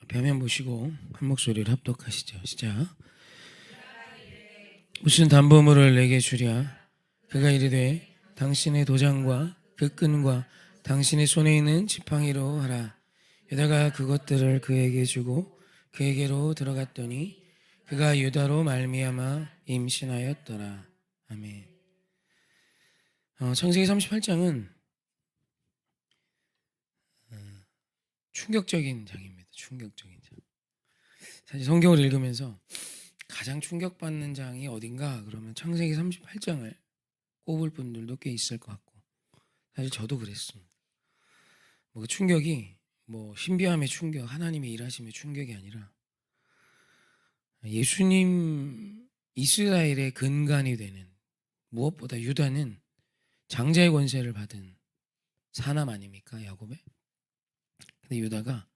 벼면 보시고 한 목소리를 합독하시죠. 시작. 무슨 담보물을 내게 주랴. 그가 이르되 당신의 도장과 그 끈과 당신의 손에 있는 지팡이로 하라. 유다가 그것들을 그에게 주고 그에게로 들어갔더니 그가 유다로 말미암아 임신하였더라. 아멘. 창세기 38장은 충격적인 장입니다. 충격적인 장. 사실 성경을 읽으면서 가장 충격받는 장이 어딘가 그러면 창세기 38장을 꼽을 분들도 꽤 있을 것 같고, 사실 저도 그랬습니다. 그 충격이 신비함의 충격, 하나님의 일하심의 충격이 아니라 예수님 이스라엘의 근간이 되는, 무엇보다 유다는 장자의 권세를 받은 사남 아닙니까, 야곱의? 근데 유다가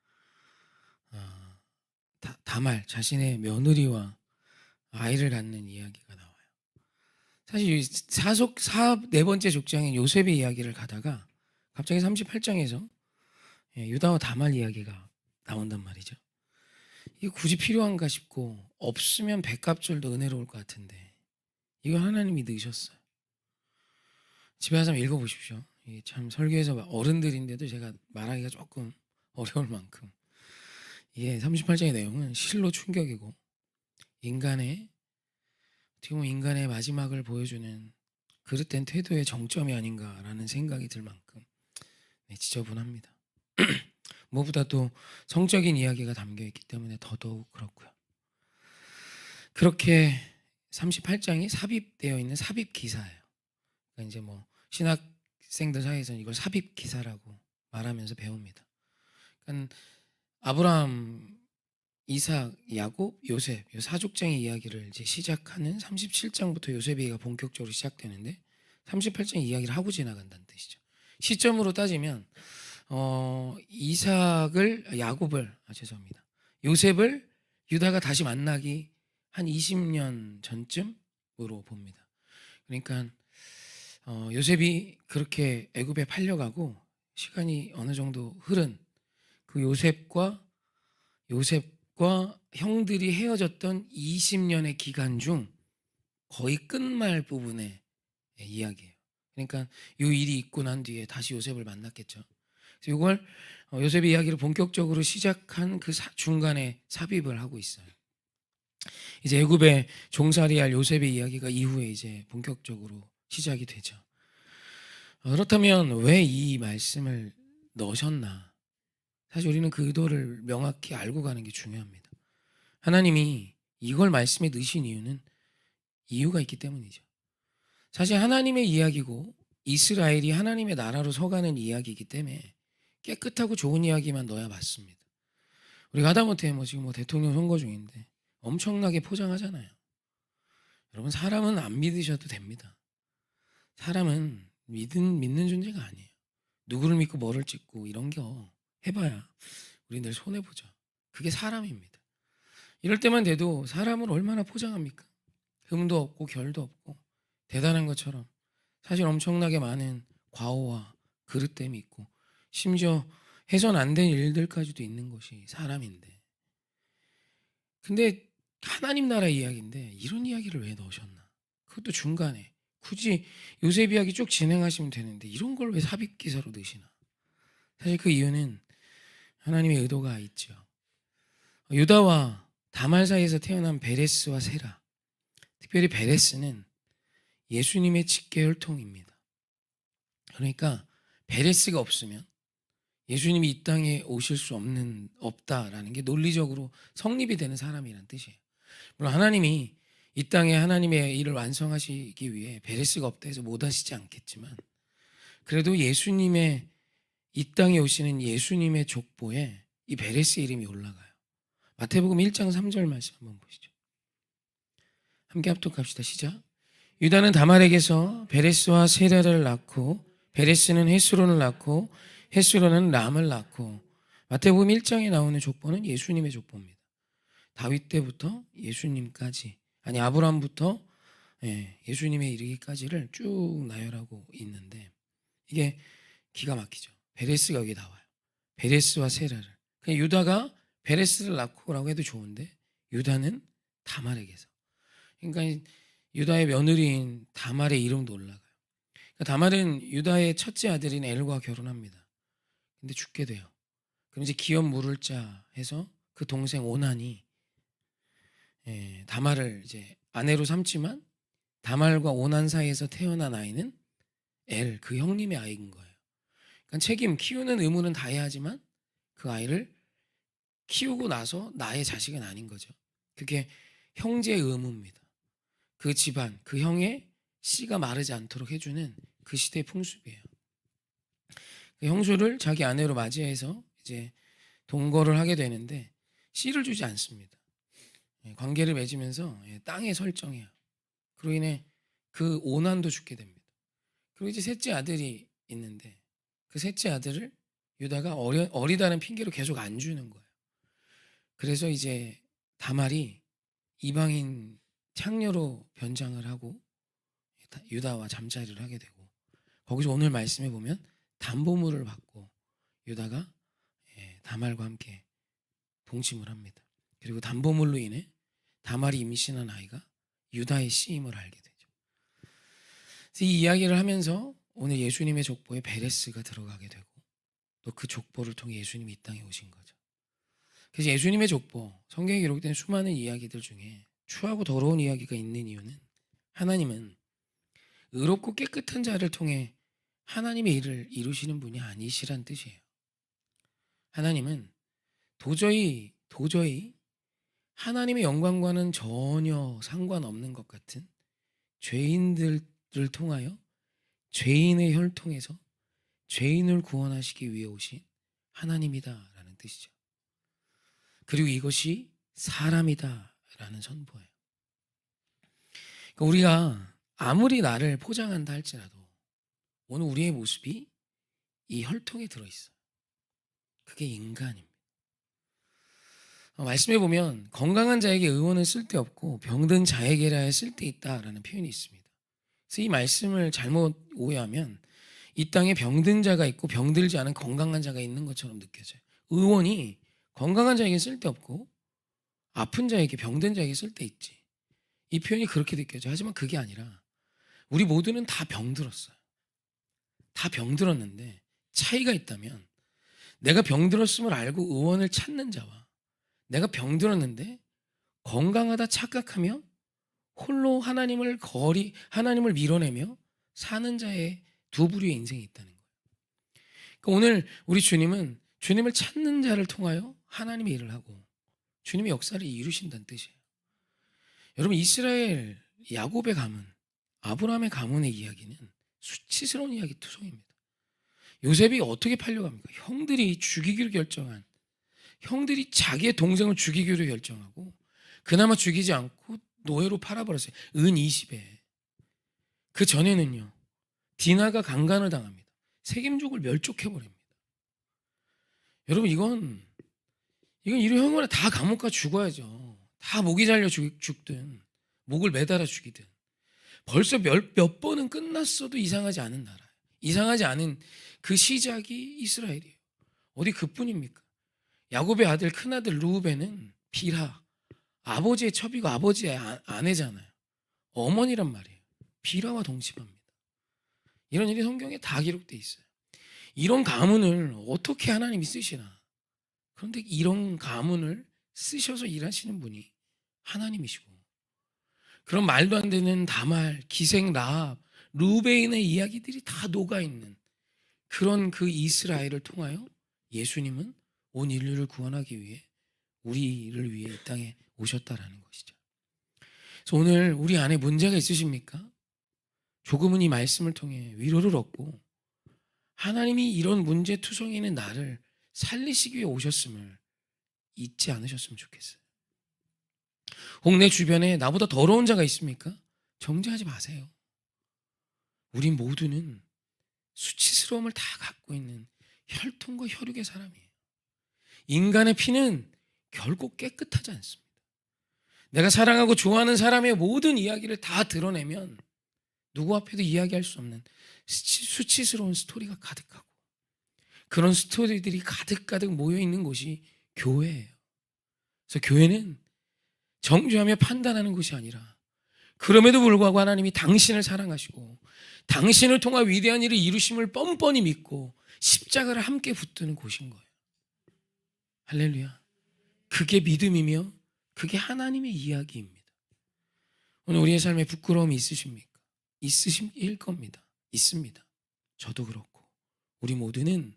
다말 자신의 며느리와 아이를 갖는 이야기가 나와요. 사실 네 번째 족장인 요셉의 이야기를 가다가 갑자기 38장에서 유다와 다말 이야기가 나온단 말이죠. 이게 굳이 필요한가 싶고, 없으면 백갑절도 은혜로울 것 같은데 이건 하나님이 넣으셨어요. 집에 가서 한번 읽어보십시오. 이게 참 설교에서 어른들인데도 제가 말하기가 조금 어려울 만큼 이게 38장의 내용은 실로 충격이고, 어떻게 보면 인간의 마지막을 보여주는 그릇된 태도의 정점이 아닌가라는 생각이 들 만큼 지저분합니다. 무엇보다 또 성적인 이야기가 담겨있기 때문에 더더욱 그렇고요. 그렇게 38장이 삽입되어 있는 삽입 기사예요. 그러니까 이제 신학생들 사이에서는 이걸 삽입 기사라고 말하면서 배웁니다. 그러니까 아브라함, 이삭, 야곱, 요셉 이 사족장의 이야기를 이제 시작하는 37장부터 요셉 얘기가 본격적으로 시작되는데 38장 이야기를 하고 지나간다는 뜻이죠. 시점으로 따지면 요셉을 유다가 다시 만나기 한 20년 전쯤으로 봅니다. 그러니까 요셉이 그렇게 애굽에 팔려가고 시간이 어느 정도 흐른 그 요셉과 형들이 헤어졌던 20년의 기간 중 거의 끝말 부분의 이야기예요. 그러니까 이 일이 있고 난 뒤에 다시 요셉을 만났겠죠. 그래서 이걸 요셉의 이야기를 본격적으로 시작한 그 중간에 삽입을 하고 있어요. 이제 애굽에 종살이할 요셉의 이야기가 이후에 이제 본격적으로 시작이 되죠. 그렇다면 왜 이 말씀을 넣으셨나? 사실 우리는 그 의도를 명확히 알고 가는 게 중요합니다. 하나님이 이걸 말씀에 넣으신 이유가 있기 때문이죠. 사실 하나님의 이야기고 이스라엘이 하나님의 나라로 서가는 이야기이기 때문에 깨끗하고 좋은 이야기만 넣어야 맞습니다. 우리가 하다못해 지금 대통령 선거 중인데 엄청나게 포장하잖아요. 여러분, 사람은 안 믿으셔도 됩니다. 사람은 믿는 존재가 아니에요. 누구를 믿고 뭐를 찍고 이런 거 해봐야 우리 늘 손해보죠. 그게 사람입니다. 이럴 때만 돼도 사람을 얼마나 포장합니까? 흠도 없고 결도 없고 대단한 것처럼 사실 엄청나게 많은 과오와 그릇됨이 있고, 심지어 해선 안 된 일들까지도 있는 것이 사람인데, 근데 하나님 나라 이야기인데 이런 이야기를 왜 넣으셨나? 그것도 중간에 굳이 요셉 이야기 쭉 진행하시면 되는데 이런 걸 왜 삽입 기사로 넣으시나? 사실 그 이유는 하나님의 의도가 있죠. 유다와 다말 사이에서 태어난 베레스와 세라, 특별히 베레스는 예수님의 직계 혈통입니다. 그러니까 베레스가 없으면 예수님이 이 땅에 오실 수 없다라는 게 논리적으로 성립이 되는 사람이란 뜻이에요. 물론 하나님이 이 땅에 하나님의 일을 완성하시기 위해 베레스가 없다 해서 못 하시지 않겠지만, 그래도 예수님의 이 땅에 오시는 예수님의 족보에 이 베레스 이름이 올라가요. 마태복음 1장 3절 말씀 한번 보시죠. 함께 합독합시다. 시작. 유다는 다말에게서 베레스와 세라를 낳고 베레스는 헤스론을 낳고 헤스론은 람을 낳고, 마태복음 1장에 나오는 족보는 예수님의 족보입니다. 다윗 때부터 예수님까지, 아니 아브라함부터 예수님에 이르기까지를 쭉 나열하고 있는데 이게 기가 막히죠. 베레스가 여기 나와요. 베레스와 세라를. 그냥 유다가 베레스를 낳고라고 해도 좋은데 유다는 다말에게서. 그러니까 유다의 며느리인 다말의 이름도 올라가요. 그러니까 다말은 유다의 첫째 아들인 엘과 결혼합니다. 근데 죽게 돼요. 그럼 이제 기업 물을 자 해서 그 동생 오난이 다말을 이제 아내로 삼지만 다말과 오난 사이에서 태어난 아이는 엘, 그 형님의 아이인 거예요. 그러니까 책임, 키우는 의무는 다해야 하지만 그 아이를 키우고 나서 나의 자식은 아닌 거죠. 그게 형제의 의무입니다. 그 집안, 그 형의 씨가 마르지 않도록 해주는 그 시대의 풍습이에요. 그 형수를 자기 아내로 맞이해서 이제 동거를 하게 되는데 씨를 주지 않습니다. 관계를 맺으면서 땅에 설정해요. 그로 인해 그 오난도 죽게 됩니다. 그리고 이제 셋째 아들이 있는데 그 셋째 아들을 유다가 어리다는 핑계로 계속 안 주는 거예요. 그래서 이제 다말이 이방인 창녀로 변장을 하고 유다와 잠자리를 하게 되고 거기서 오늘 말씀해 보면 담보물을 받고 유다가 다말과 함께 동침을 합니다. 그리고 담보물로 인해 다말이 임신한 아이가 유다의 씨임을 알게 되죠. 그래서 이 이야기를 하면서 오늘 예수님의 족보에 베레스가 들어가게 되고 또 그 족보를 통해 예수님이 이 땅에 오신 거죠. 그래서 예수님의 족보, 성경에 기록된 수많은 이야기들 중에 추하고 더러운 이야기가 있는 이유는 하나님은 의롭고 깨끗한 자를 통해 하나님의 일을 이루시는 분이 아니시란 뜻이에요. 하나님은 도저히 하나님의 영광과는 전혀 상관없는 것 같은 죄인들을 통하여 죄인의 혈통에서 죄인을 구원하시기 위해 오신 하나님이다라는 뜻이죠. 그리고 이것이 사람이다라는 선포예요. 그러니까 우리가 아무리 나를 포장한다 할지라도 오늘 우리의 모습이 이 혈통에 들어있어요. 그게 인간입니다. 말씀해 보면 건강한 자에게 의원은 쓸데없고 병든 자에게라야 쓸데있다라는 표현이 있습니다. 그래서 이 말씀을 잘못 오해하면 이 땅에 병든 자가 있고 병들지 않은 건강한 자가 있는 것처럼 느껴져요. 의원이 건강한 자에게 쓸데없고 아픈 자에게 병든 자에게 쓸데있지. 이 표현이 그렇게 느껴져요. 하지만 그게 아니라 우리 모두는 다 병들었어요. 다 병들었는데 차이가 있다면 내가 병들었음을 알고 의원을 찾는 자와 내가 병들었는데 건강하다 착각하며 홀로 하나님을 밀어내며 사는 자의 두 부류의 인생이 있다는 거예요. 그러니까 오늘 우리 주님은 주님을 찾는 자를 통하여 하나님의 일을 하고 주님의 역사를 이루신다는 뜻이에요. 여러분 이스라엘 야곱의 가문, 아브라함의 가문의 이야기는 수치스러운 이야기 투성입니다. 요셉이 어떻게 팔려갑니까? 형들이 자기의 동생을 죽이기로 결정하고 그나마 죽이지 않고 노예로 팔아버렸어요. 은 20에. 그 전에는요. 디나가 강간을 당합니다. 세겜족을 멸족해버립니다. 여러분 이건 이런 다 감옥 가 죽어야죠. 다 목이 잘려 죽든 목을 매달아 죽이든 벌써 몇 번은 끝났어도 이상하지 않은 나라. 이상하지 않은 그 시작이 이스라엘이에요. 어디 그뿐입니까? 야곱의 아들 큰아들 루벤은 빌하, 아버지의 첩이고 아버지의 아내잖아요. 어머니란 말이에요. 빌하와 동침합니다. 이런 일이 성경에 다 기록되어 있어요. 이런 가문을 어떻게 하나님이 쓰시나. 그런데 이런 가문을 쓰셔서 일하시는 분이 하나님이시고 그런 말도 안 되는 다말, 기생, 라합, 루베인의 이야기들이 다 녹아있는 그런 그 이스라엘을 통하여 예수님은 온 인류를 구원하기 위해 우리를 위해 이 땅에 오셨다라는 것이죠. 그래서 오늘 우리 안에 문제가 있으십니까? 조금은 이 말씀을 통해 위로를 얻고 하나님이 이런 문제투성이 있는 나를 살리시기 위해 오셨음을 잊지 않으셨으면 좋겠어요. 혹 내 주변에 나보다 더러운 자가 있습니까? 정죄하지 마세요. 우리 모두는 수치스러움을 다 갖고 있는 혈통과 혈육의 사람이에요. 인간의 피는 결코 깨끗하지 않습니다. 내가 사랑하고 좋아하는 사람의 모든 이야기를 다 드러내면 누구 앞에도 이야기할 수 없는 수치스러운 스토리가 가득하고 그런 스토리들이 가득가득 모여있는 곳이 교회예요. 그래서 교회는 정죄하며 판단하는 것이 아니라 그럼에도 불구하고 하나님이 당신을 사랑하시고 당신을 통한 위대한 일을 이루심을 뻔뻔히 믿고 십자가를 함께 붙드는 곳인 거예요. 할렐루야. 그게 믿음이며 그게 하나님의 이야기입니다. 오늘 우리의 삶에 부끄러움이 있으십니까? 있으실 겁니다. 있습니다. 저도 그렇고 우리 모두는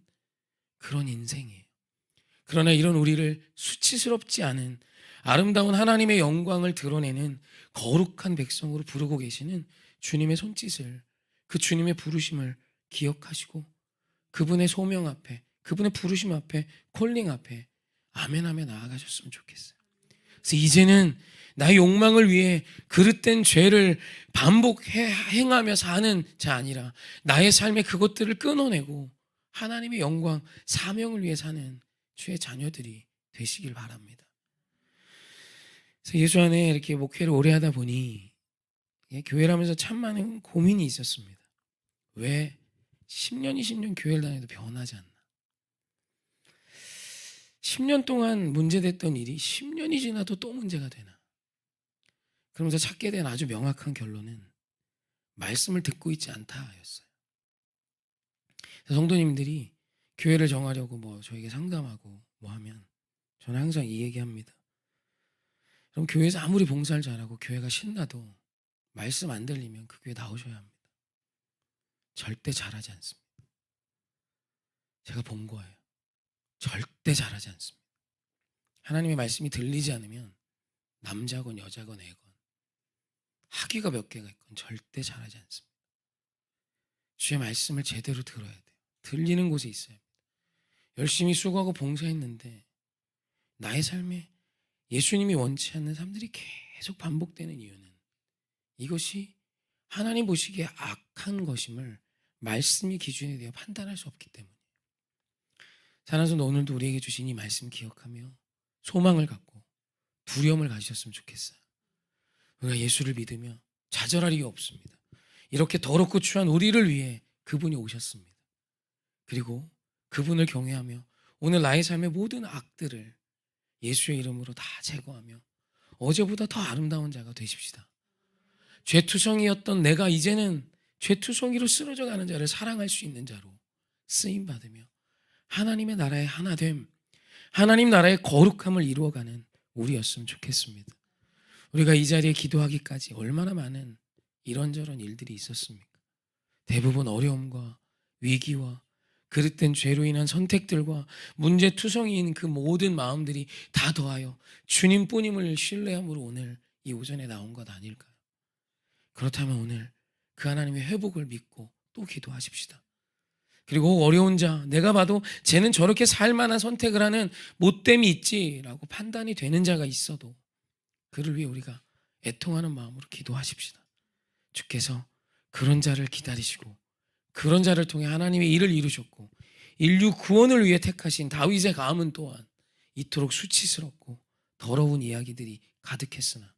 그런 인생이에요. 그러나 이런 우리를 수치스럽지 않은 아름다운 하나님의 영광을 드러내는 거룩한 백성으로 부르고 계시는 주님의 손짓을, 그 주님의 부르심을 기억하시고 그분의 소명 앞에, 그분의 부르심 앞에, 콜링 앞에 아멘하며 나아가셨으면 좋겠어요. 그래서 이제는 나의 욕망을 위해 그릇된 죄를 행하며 사는 자 아니라 나의 삶에 그것들을 끊어내고 하나님의 영광, 사명을 위해 사는 주의 자녀들이 되시길 바랍니다. 그래서 예수 안에 이렇게 목회를 오래 하다 보니 교회를 하면서 참 많은 고민이 있었습니다. 왜 10년, 20년 교회를 다녀도 변하지 않나? 10년 동안 문제됐던 일이 10년이 지나도 또 문제가 되나? 그러면서 찾게 된 아주 명확한 결론은 말씀을 듣고 있지 않다였어요. 성도님들이 교회를 정하려고 저에게 상담하고 하면 저는 항상 이 얘기합니다. 그럼 교회에서 아무리 봉사를 잘하고 교회가 신나도 말씀 안 들리면 그 교회 나오셔야 합니다. 절대 잘하지 않습니다. 제가 본 거예요. 절대 잘하지 않습니다. 하나님의 말씀이 들리지 않으면 남자건 여자건 애건 학위가 몇 개가 있건 절대 잘하지 않습니다. 주의 말씀을 제대로 들어야 돼요. 들리는 곳에 있어야 합니다. 열심히 수고하고 봉사했는데 나의 삶에 예수님이 원치 않는 삶들이 계속 반복되는 이유는 이것이 하나님 보시기에 악한 것임을 말씀이 기준이 되어 판단할 수 없기 때문이에요. 사랑하는 오늘도 우리에게 주신 이 말씀 기억하며 소망을 갖고 두려움을 가지셨으면 좋겠어요. 우리가 예수를 믿으며 좌절할 이유 없습니다. 이렇게 더럽고 추한 우리를 위해 그분이 오셨습니다. 그리고 그분을 경외하며 오늘 나의 삶의 모든 악들을 예수의 이름으로 다 제거하며 어제보다 더 아름다운 자가 되십시다. 죄투성이였던 내가 이제는 죄투성이로 쓰러져 가는 자를 사랑할 수 있는 자로 쓰임받으며 하나님의 나라의 하나됨, 하나님 나라의 거룩함을 이루어가는 우리였으면 좋겠습니다. 우리가 이 자리에 기도하기까지 얼마나 많은 이런저런 일들이 있었습니까? 대부분 어려움과 위기와 그릇된 죄로 인한 선택들과 문제투성이인 그 모든 마음들이 다 더하여 주님뿐임을 신뢰함으로 오늘 이 오전에 나온 것 아닐까요? 그렇다면 오늘 그 하나님의 회복을 믿고 또 기도하십시다. 그리고 어려운 자, 내가 봐도 쟤는 저렇게 살만한 선택을 하는 못됨이 있지라고 판단이 되는 자가 있어도 그를 위해 우리가 애통하는 마음으로 기도하십시다. 주께서 그런 자를 기다리시고 그런 자를 통해 하나님의 일을 이루셨고 인류 구원을 위해 택하신 다윗의 가문 또한 이토록 수치스럽고 더러운 이야기들이 가득했으나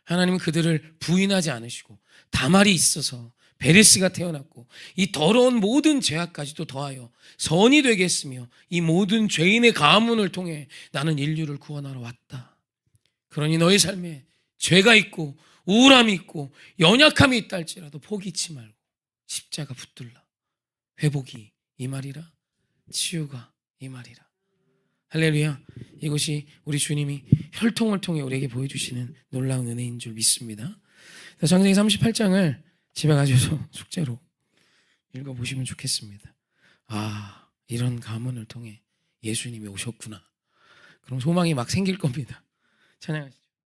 하나님은 그들을 부인하지 않으시고 다말이 있어서 베레스가 태어났고 이 더러운 모든 죄악까지도 더하여 선이 되게 했으며 이 모든 죄인의 가문을 통해 나는 인류를 구원하러 왔다. 그러니 너의 삶에 죄가 있고 우울함이 있고 연약함이 있다 할지라도 포기치 말고 십자가 붙들라. 회복이 이 말이라 치유가 이 말이라. 할렐루야. 이것이 우리 주님이 혈통을 통해 우리에게 보여주시는 놀라운 은혜인 줄 믿습니다. 창세기 38장을 집에 가셔서 숙제로 읽어보시면 좋겠습니다. 아, 이런 가문을 통해 예수님이 오셨구나. 그럼 소망이 막 생길 겁니다. 찬양하시죠.